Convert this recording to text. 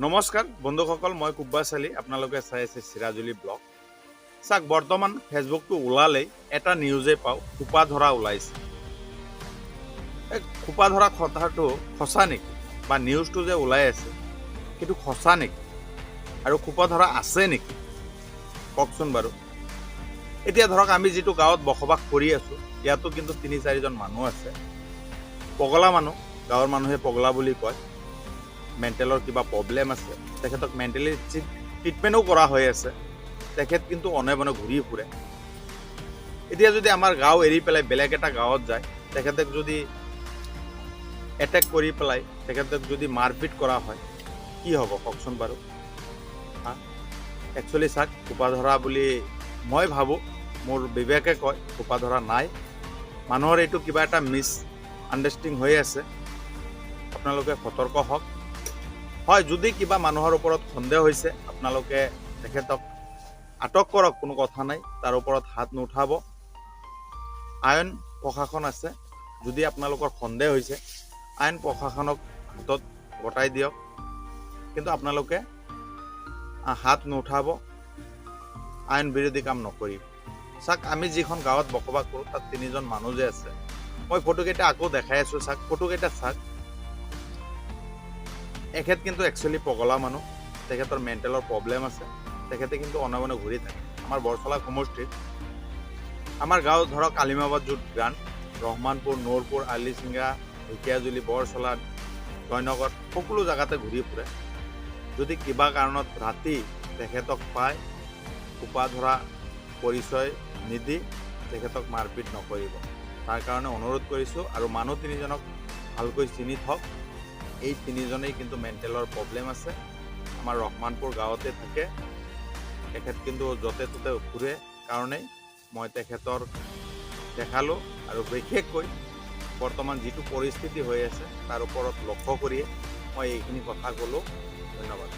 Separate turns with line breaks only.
নমস্কাৰ বন্ধুসকল, মই কুব্বাছ আলী। আপোনালোকে চাই আছে চিৰাজুলি ব্লগ। চাওক, বৰ্তমান ফেচবুকটো ওলালেই এটা নিউজে পাওঁ, খোপা ধৰা ওলাইছে। এই খোপা ধৰা কথাটো সঁচা নেকি? বা নিউজটো যে ওলাই আছে সেইটো সঁচা নেকি? আৰু খোপা ধৰা আছে নেকি? কওকচোন বাৰু। এতিয়া ধৰক, আমি যিটো গাঁৱত বসবাস কৰি আছোঁ, ইয়াতো কিন্তু ৩-৪জন মানুহ আছে, পগলা মানুহ। গাঁৱৰ মানুহে পগলা বুলি কয়। মেণ্টেলৰ কিবা প্ৰব্লেম আছে, তেখেতক মেণ্টেলি ট্ৰিটমেণ্টো কৰা হৈ আছে। তেখেত কিন্তু অনে বনে ঘূৰি ফুৰে। এতিয়া যদি আমাৰ গাঁও এৰি পেলাই বেলেগ এটা গাঁৱত যায়, তেখেতক যদি এটেক কৰি পেলাই তেখেতক যদি মাৰপিট কৰা হয়, কি হ'ব কওকচোন বাৰু। একচুৱেলি চাওক, খোপা ধৰা বুলি মই ভাবোঁ, মোৰ বিবেকে কয় খোপা ধৰা নাই। মানুহৰ এইটো কিবা এটা মিছ আণ্ডাৰষ্টেণ্ডিং হৈ আছে। আপোনালোকে সতৰ্ক হওক। হয়, যদি কিবা মানুহৰ ওপৰত সন্দেহ হৈছে, আপোনালোকে তেখেতক আটক কৰক, কোনো কথা নাই। তাৰ ওপৰত হাত নুঠাব। আইন প্ৰশাসন আছে। যদি আপোনালোকৰ সন্দেহ হৈছে, আইন প্ৰশাসনক হাতত গতাই দিয়ক। কিন্তু আপোনালোকে হাত নুঠাব, আইন বিৰোধী কাম নকৰিব। চাওক, আমি যিখন গাঁৱত বসবাস কৰোঁ, তাত 3জন মানুহ যে আছে, মই ফটোকেইটা আকৌ দেখাই আছোঁ। চাওক, ফটোকেইটা চাওক। এখেত কিন্তু একচুৱেলি পগলা মানুহ। তেখেতৰ মেণ্টেলৰ প্ৰব্লেম আছে। তেখেতে কিন্তু অনে বনে ঘূৰি থাকে। আমাৰ বৰচলা সমষ্টিত, আমাৰ গাঁও ধৰক আলিমাবাদ, জুট গ্ৰাণ্ট, ৰহমানপুৰ, নৌৰপুৰ, আলিচিঙ্গা, ঢেকীয়াজুলি, বৰচলা, জয়নগৰ, সকলো জেগাতে ঘূৰি ফুৰে। যদি কিবা কাৰণত ৰাতি তেখেতক পায়, খোপা ধৰা পৰিচয় নিদি তেখেতক মাৰপিট নকৰিব। তাৰ কাৰণে অনুৰোধ কৰিছোঁ। আৰু মানুহ 3জনক ভালকৈ চিনি থওক। এই 3জনেই কিন্তু মেণ্টেলৰ প্ৰব্লেম আছে। আমাৰ ৰহমানপুৰ গাঁৱতে থাকে। তেখেত কিন্তু য'তে ত'তে ঘূৰে কাৰণেই মই তেখেতৰ দেখালোঁ। আৰু বিশেষকৈ বৰ্তমান যিটো পৰিস্থিতি হৈ আছে, তাৰ ওপৰত লক্ষ্য কৰিয়ে মই এইখিনি কথা ক'লোঁ। ধন্যবাদ।